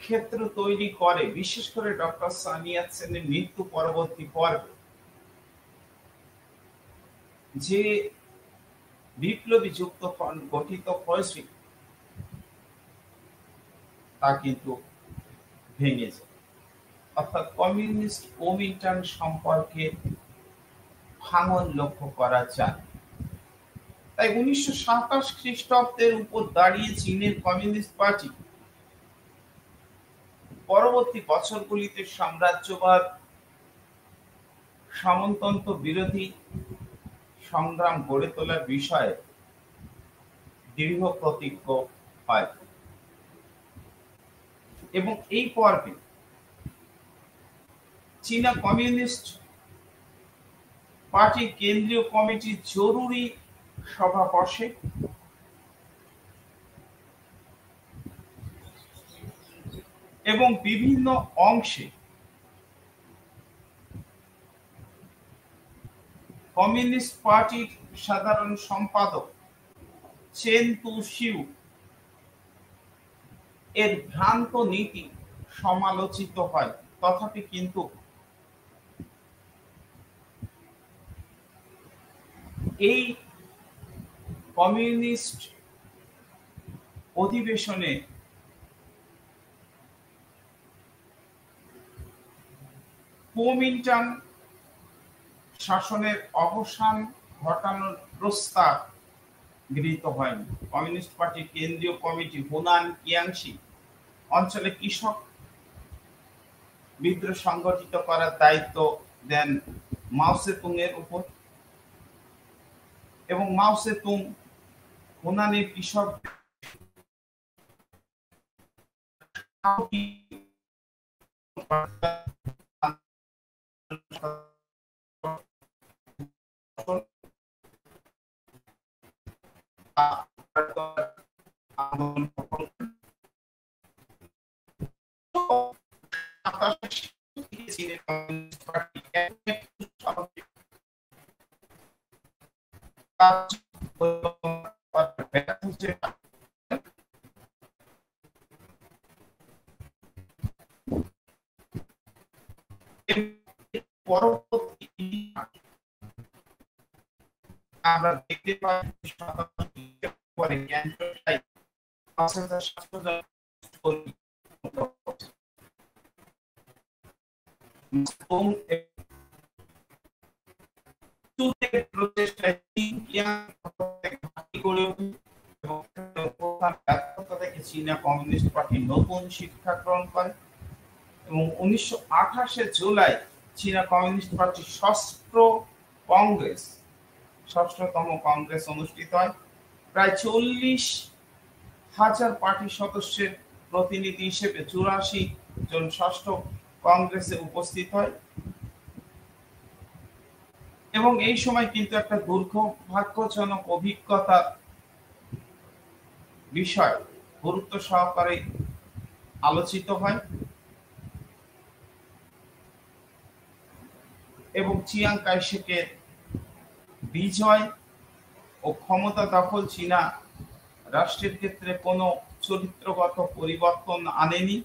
ক্ষেত্র তৈরি করে, বিশেষ করে ডক্টর সান ইয়াতসেনের মৃত্যু পরবর্তী পর্বে, যে বিপ্লবী যুক্তফ্রন্ট গঠিত হয়েছিল তা কিন্তু ভেঙে যায়। অর্থাৎ কমিউনিস্ট কুওমিন্টাং সম্পর্কে ভাঙন লক্ষ্য করা যায়। তাই 1927 খ্রিস্টাব্দের উপর দাঁড়িয়ে চীনের কমিউনিস্ট পার্টি পরবর্তী বছরগুলিতে সাম্রাজ্যবাদ, সামন্ততন্ত্র বিরোধী সংগ্রাম গড়ে তোলার বিষয়ে দৃঢ় প্রতিজ্ঞ হয় এবং এই পর্বে চীনা কমিউনিস্ট পার্টির কেন্দ্রীয় কমিটির জরুরি সভা বসে এবং বিভিন্ন অংশে কমিউনিস্ট পার্টির সাধারণ সম্পাদক চেন তুশিউ এর ভ্রান্ত নীতি সমালোচিত হয়। তথাপি কিন্তু এই কমিউনিস্ট অধিবেশনে কুওমিন্টাং শাসনের অবসান ঘটানোর প্রস্তাব গৃহীত হয়নি। কমিউনিস্ট পার্টির কেন্দ্রীয় কমিটি হুনান কিয়াংশি অঞ্চলে কৃষক বিদ্রোহ সংগঠিত করার দায়িত্ব দেন মাও সে-তুং এর উপর এবং মাও সে-তুং হুনানের কৃষক পরবর্তী আমরা দেখতে পাই চীনা কমিউনিস্ট পার্টি নতুন শিক্ষা গ্রহণ করে এবং 1928 জুলাই চীনা কমিউনিস্ট পার্টির ষষ্ঠতম কংগ্রেস অনুষ্ঠিত হয়। প্রায় 40,000 পার্টি সদস্যের প্রতিনিধি হিসেবে 84 জন ষষ্ঠ কংগ্রেসে উপস্থিত হয় এবং এই সময় কিন্তু একটা দুর্ভাগ্যজনক অভিজ্ঞতা বিষয় গুরুত্ব সহকারে আলোচিত হয় এবং চিয়াং কাই-শেকের বিজয় ও ক্ষমতা দখল চীনা রাষ্ট্রের ক্ষেত্রে কোনো চরিত্রগত পরিবর্তন আনেনি।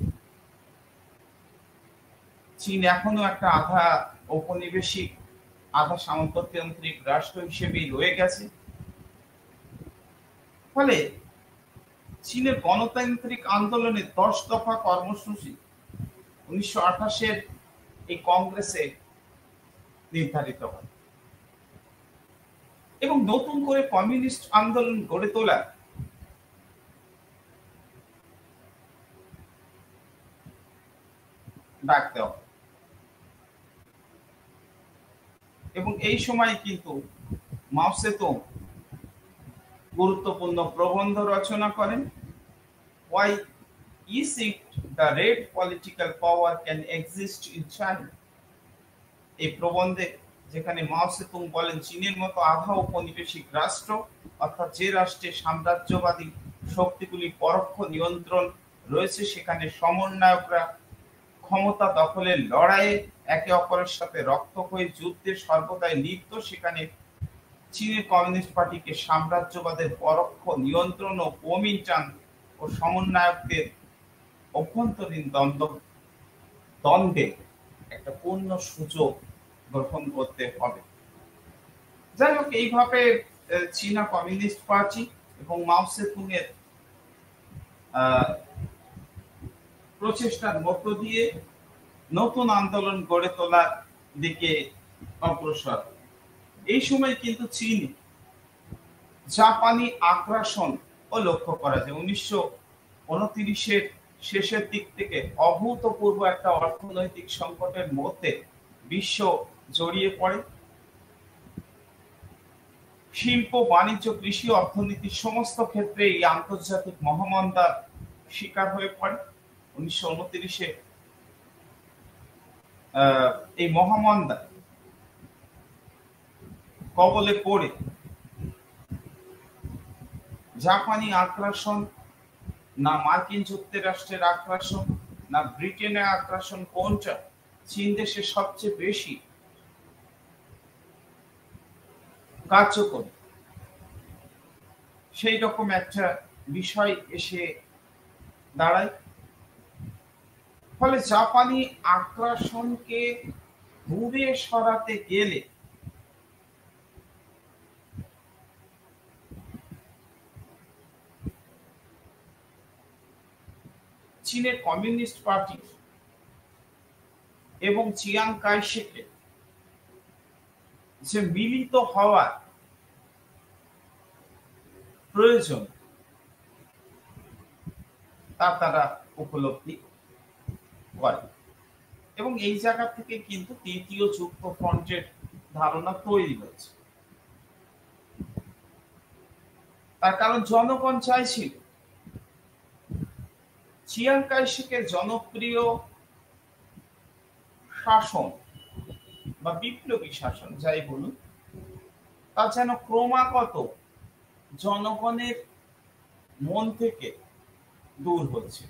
চীন এখনো একটা আধা ঔপনিবেশিক আধা সামন্ততান্ত্রিক রাষ্ট্র হিসেবেই রয়ে গেছে। ফলে চীনের গণতান্ত্রিক আন্দোলনের 10 দফা কর্মসূচি 1928 এই কংগ্রেসে নির্ধারিত হয় এবং নতুন করে কমিউনিস্ট আন্দোলন গড়ে তোলা ডাক দেওয়া এবং এই সময় কিন্তু মাও সে-তুং গুরুত্বপূর্ণ প্রবন্ধ রচনা করেন why is it the red political power can exist in China? এই প্রবন্ধে যেখানে মাও সেতুং বলেন চীনের মতো আধা ঔপনিবেশিক রাষ্ট্র অর্থাৎ যে রাষ্ট্রে সাম্রাজ্যবাদী শক্তিগুলি পরোক্ষ নিয়ন্ত্রণ রয়েছে সেখানে সমন্বয়করা ক্ষমতা দখলের লড়াইয়ে একে অপরের সাথে রক্তক্ষয়ী যুদ্ধে সর্বদাই লিপ্ত, সেখানে চীনের কমিউনিস্ট পার্টিকে সাম্রাজ্যবাদের পরোক্ষ নিয়ন্ত্রণ ও কুওমিন্টাং ও সমন্বয়কদের অভ্যন্তরীণ দ্বন্দ্বে একটা পূর্ণ সুযোগ গ্রহণ করতে হবে। যাই হোক, এইভাবে চীনা কমিউনিস্ট পার্টি এবং মাও সেতুং এর প্রচেষ্টার মধ্য দিয়ে নতুন আন্দোলন গড়ে তোলার দিকে অগ্রসর। এই সময় কিন্তু চীন জাপানি আগ্রাসন ও লক্ষ্য করা যায়। 1929-এর শেষের দিক থেকে অভূতপূর্ব একটা অর্থনৈতিক সংকটের মধ্যে বিশ্ব জড়িয়ে পড়ে। শিল্প, বাণিজ্য, কৃষি, অর্থনীতির সমস্ত ক্ষেত্রে এই আন্তর্জাতিক মহামন্দার শিকার হয়ে পড়ে। 1929-এ এই মহামন্দা কবলে পড়ে জাপানি আগ্রাসন, না মার্কিন যুক্তরাষ্ট্রের আগ্রাসন, না ব্রিটেনের আগ্রাসন, কোনটা চীন দেশে সবচেয়ে বেশি কার্যকরী, সেই রকম একটা বিষয় এসে দাঁড়ায়। ফলে জাপানি আগ্রাসনকে দূরে সরাতে গেলে চীনের কমিউনিস্ট পার্টি এবং চিয়াং কাই-শেকের যে মিলিত হওয়ার প্রয়োজন তা তারা উপলব্ধি করে এবং এই জায়গা থেকে কিন্তু তৃতীয় যুক্ত ফ্রন্টের ধারণা তৈরি হয়েছে। তার কারণ জনগণ চাইছিল চিয়াং কাই-শেকের জনপ্রিয় শাসন বা বিপ্লবী শাসন যাই বলুন, তা যেন ক্রমাগত জনগণের মন থেকে দূর হচ্ছে।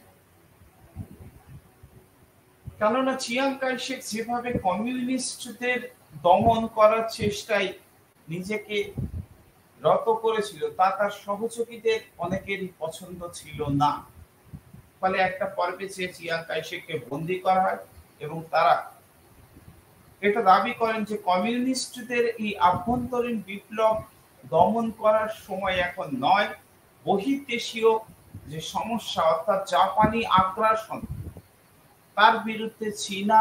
কেননা চিয়াং কাই-শেক যেভাবে কমিউনিস্টদের দমন করার চেষ্টায় নিজেকে রত করেছিল তা তার সহযোগীদের অনেকেরই পছন্দ ছিল না। ফলে একটা পর্বে যে চিয়াং কাই-শেককে বন্দী করা হয় এবং তারা এটা দাবি করেন যে কমিউনিস্টদের এই আভ্যন্তরীণ বিপ্লব দমন করার সময় এখন নয়, বহির্দেশীয় যে সমস্যা অর্থাৎ জাপানি আগ্রাসন তার বিরুদ্ধে চীনা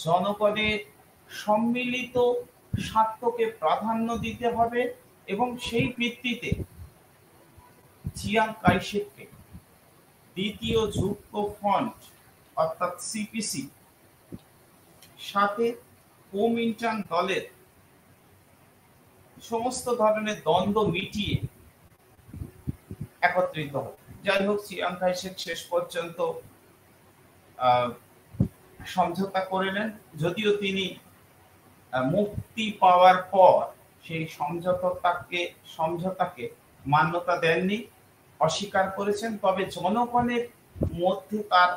জনগণের সম্মিলিত স্বার্থকে প্রাধান্য দিতে হবে এবং সেই ভিত্তিতে চিয়াং কাই-শেককে দ্বিতীয় যুক্ত ফ্রন্ট অর্থাৎ সিপিসি সাথে কুওমিন্টাং দলের সমস্ত ধরনের দ্বন্দ্ব মিটিয়ে একত্রিত হয়। যাই হোক, চিয়াং কাই-শেক শেষ পর্যন্ত সমঝোতা করলেন, যদিও তিনি মুক্তি পাওয়ার পর সেই সমঝোতাকে মান্যতা দেননি, অস্বীকার করেছেন। তবে জনগণের মধ্যে তার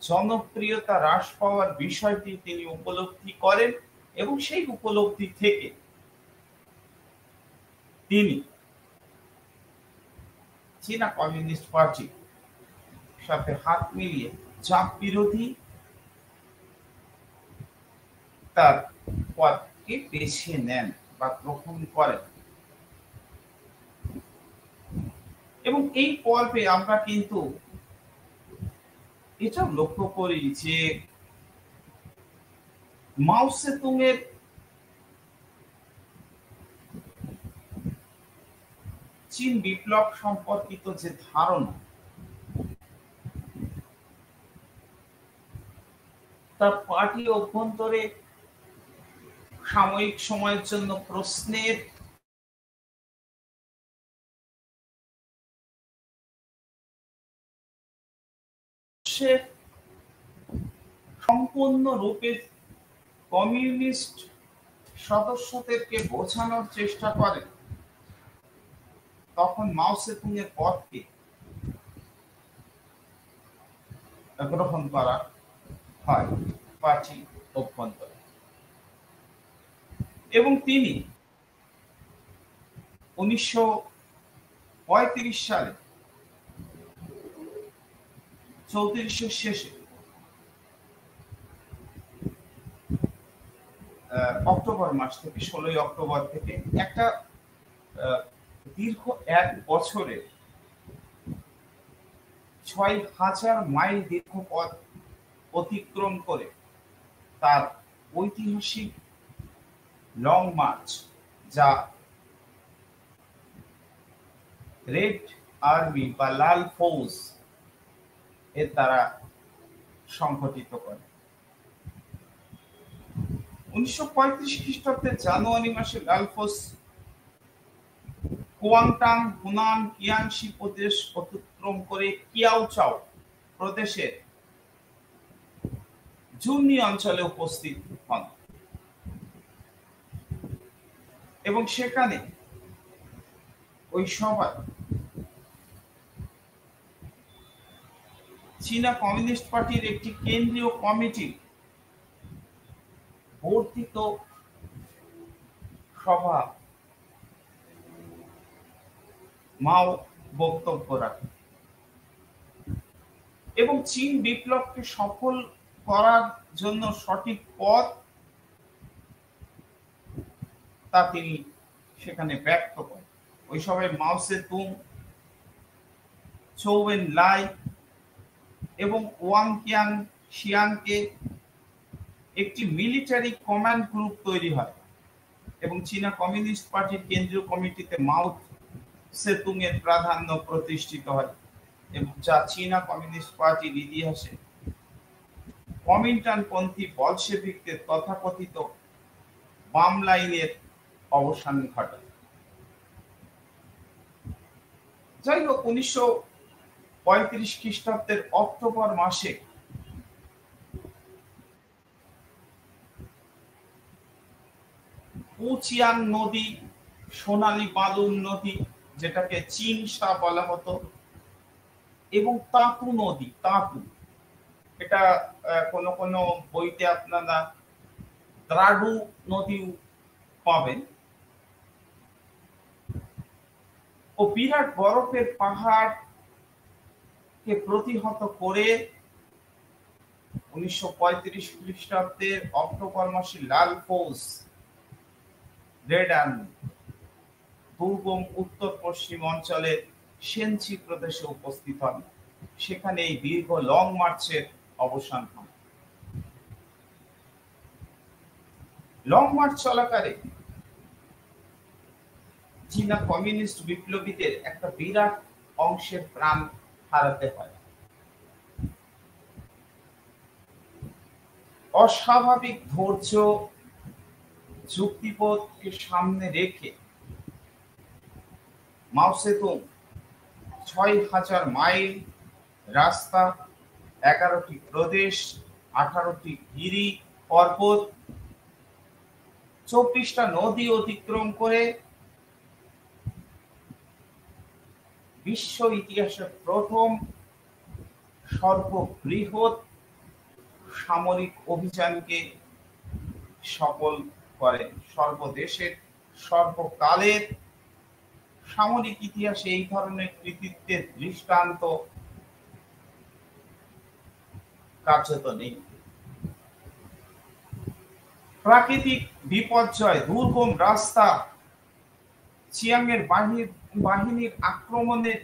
জনপ্রিয়তা হ্রাস পাওয়ার বিষয়টি তিনি উপলব্ধি করেন এবং সেই উপলব্ধি থেকে তিনি চীনা কমিউনিস্ট পার্টির সাথে হাত মিলিয়ে জাপ বিরোধী তার পথকে বেছে নেন বা গ্রহণ করেন। এবং এই পর্বে আমরা কিন্তু এটাও লক্ষ্য করি যে মাও সেতুং এর চীন বিপ্লব সম্পর্কিত যে ধারণা তার পার্টি অভ্যন্তরে সাময়িক সময়ের জন্য প্রশ্নের ভারতবর্ষের সম্পূর্ণরূপে কমিউনিস্ট সদস্যদেরকে বোঝানোর চেষ্টা করেন, তখন মাও সেতুং এর পথকে গ্রহণ করা হয় পার্টি অভ্যন্তরে। এবং তিনি 1935 সালে 34 শেষে অক্টোবর মাস থেকে 16 অক্টোবর থেকে একটা দীর্ঘ 1 বছরে 6000 মাইল দীর্ঘ পথ অতিক্রম করে তার ঐতিহাসিক লং মার্চ, যা রেড আর্মি বা লাল ফৌজ এর দ্বারা সংগঠিত করে। 1935 খ্রিস্টাব্দের জানুয়ারি মাসে লাল ফৌজ কুয়াংটাং, হুনান, কিয়াংশি প্রদেশ অতিক্রম করে কিয়াওচাও প্রদেশের জুনি অঞ্চলে উপস্থিত হন এবং সেখানে ওই সভায় চীনা কমিউনিস্ট পার্টির একটি কেন্দ্রীয় কমিটি বর্ধিত সভা মাও বক্তব্য রাখেন এবং চীন বিপ্লবকে সফল করার জন্য সঠিক পথ তা তিনি সেখানে ব্যক্ত করেন। ওই সভায় মাও সেতুং, চৌ এন লাই এবং ওয়াং কিয়াং শিয়াংকে একটি মিলিটারি কমান্ড গ্রুপ তৈরি হয় এবং চীনা কমিউনিস্ট পার্টির কেন্দ্রীয় কমিটিতে মাও সেতুং এর প্রাধান্য প্রতিষ্ঠিত হয় এবং যা চীনা কমিউনিস্ট পার্টির ইতিহাসে কমিন্টার্নপন্থী বলশেভিকদের তথাকথিত বাম লাইনের অবসান ঘটায়। যাই হোক, 1935 খ্রিস্টাব্দের অক্টোবর মাসে পুচিয়াং নদী, সোনালী বালুর নদী যেটাকে চিনসা বলা হতো, এবং তাতু নদী, তাতু, এটা কোন কোন বইতে আপনারা দ্রাডু নদী পাবেন, ও বিরাট বরফের পাহাড়কে প্রতিহত করে 1935 খ্রিস্টাব্দের অক্টোবর মাসে লাল ফৌজ, রেড আর্মি দুর্গম উত্তর পশ্চিম অঞ্চলের সেনচি প্রদেশে উপস্থিত হন। সেখানে এই দীর্ঘ লং মার্চের অবসান হয়। লং মার্চ চলাকালে চীনা কমিউনিস্ট বিপ্লবীদের একটা বিরাট অংশের প্রাণ হারাতে হয়। অস্বাভাবিক ধৈর্য, যুক্তিবোধকে সামনে রেখে মাও সেতুং 6000 মাইল রাস্তা, 11টি প্রদেশ, 18টি গিরি পর্বত, 24টা নদী অতিক্রম করে বিশ্ব ইতিহাসের প্রথম সর্ববৃহৎ সামরিক অভিযানকে সফল করেন। সর্বদেশের সর্বকালের সামরিক ইতিহাসে এই ধরনের কৃতিত্বের দৃষ্টান্ত কার্যত নেই। প্রাকৃতিক বিপর্যয়, দুর্গম রাস্তা, চিয়াংয়ের বাহিনীর আক্রমণের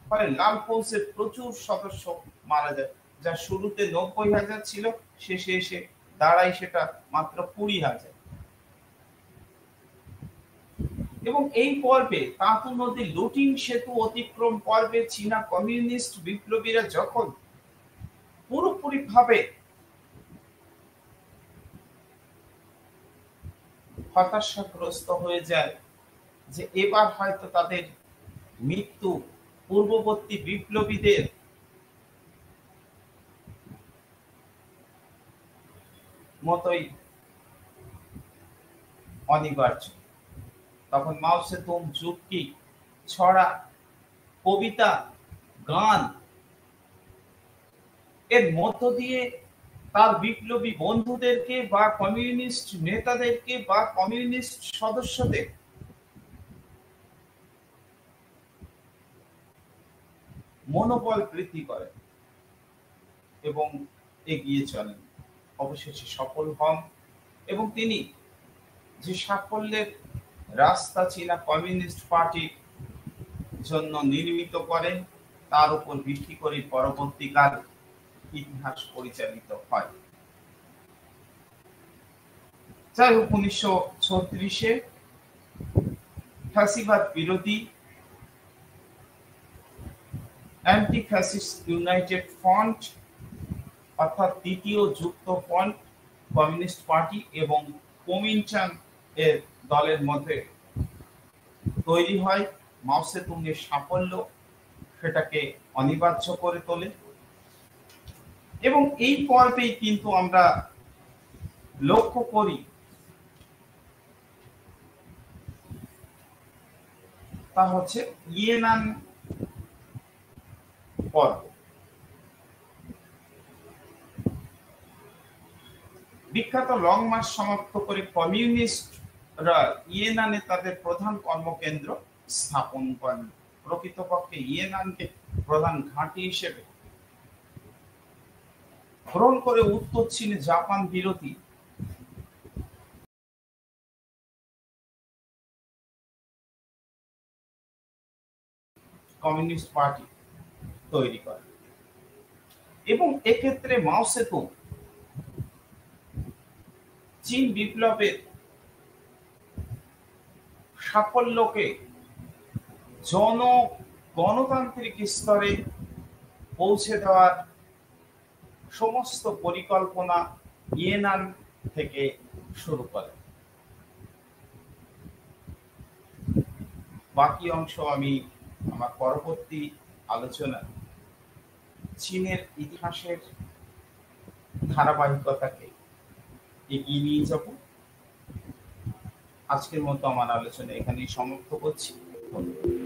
ফলে লাল ফৌজের প্রচুর সদস্য মারা যায়, যা শুরুতে 90,000 ছিল, শেষে এসে দাঁড়ায় সেটা মাত্র 20,000। এবং এই পর্বে তাঁতু নদী লুটিং সেতু অতিক্রম পর্বে চীনা কমিউনিস্ট বিপ্লবীরা যখন পুরোপুরি ভাবে হতাশাগ্রস্ত হয়ে যায় যে এবার হয়তো তাদের মৃত্যু পূর্ববর্তী বিপ্লবীদের মতোই অনিবার্য। তখন মাও সেতুং যুক্তি, ছড়া, কবিতা, গান এর মধ্য দিয়ে তার বিপ্লবী বন্ধুদেরকে বা কমিউনিস্ট নেতাদেরকে বা কমিউনিস্ট সদস্যদের মনোবল বৃদ্ধি করে এবং এগিয়ে চলেন। অবশেষে সফল হন এবং তিনি যে সাফল্যের রাস্তা চীনা কমিউনিস্ট পার্টির জন্য নির্মিত করেন তার উপর ভিত্তি করে পরবর্তীকাল ইতিহাস পরিচালিত হয়। যাই হোক, 1936-এ ফ্যাসিবাদ বিরোধী অ্যান্টি ফ্যাসিস্ট ইউনাইটেড ফ্রন্ট অর্থাৎ দ্বিতীয় যুক্ত ফ্রন্ট কমিউনিস্ট পার্টি এবং কুমিনচাং এর দলের মধ্যে তৈরি হয়। মাও সেতুং এর সাফল্য সেটাকে অনিবার্য করে তোলে এবং এই পর্বেই কিন্তু আমরা লক্ষ্য করি তা হচ্ছে ইয়েনান পর্ব। বিখ্যাত লং মার্চ সমাপ্ত করে কমিউনিস্টরা ইয়েনানে তাদের প্রধান কর্মকেন্দ্র স্থাপন করেন। প্রকৃতপক্ষে ইয়েনানকে প্রধান ঘাঁটি হিসেবে গ্রহণ করে উত্তর চীনে জাপান বিরোধী কমিউনিস্ট পার্টি তৈরি করে এবং এক্ষেত্রে মাও সেতুং চীন বিপ্লবের সাফল্যকে গণতান্ত্রিক স্তরে পৌঁছে দেওয়ার সমস্ত পরিকল্পনা ইয়েনান থেকে শুরু করে। বাকি অংশ আমি আমার পরবর্তী আলোচনা চীনের ইতিহাসের ধারাবাহিকতাকে এগিয়ে নিয়ে যাব। আজকের মতো আমার আলোচনা এখানেই সমাপ্ত করছি। ধন্যবাদ।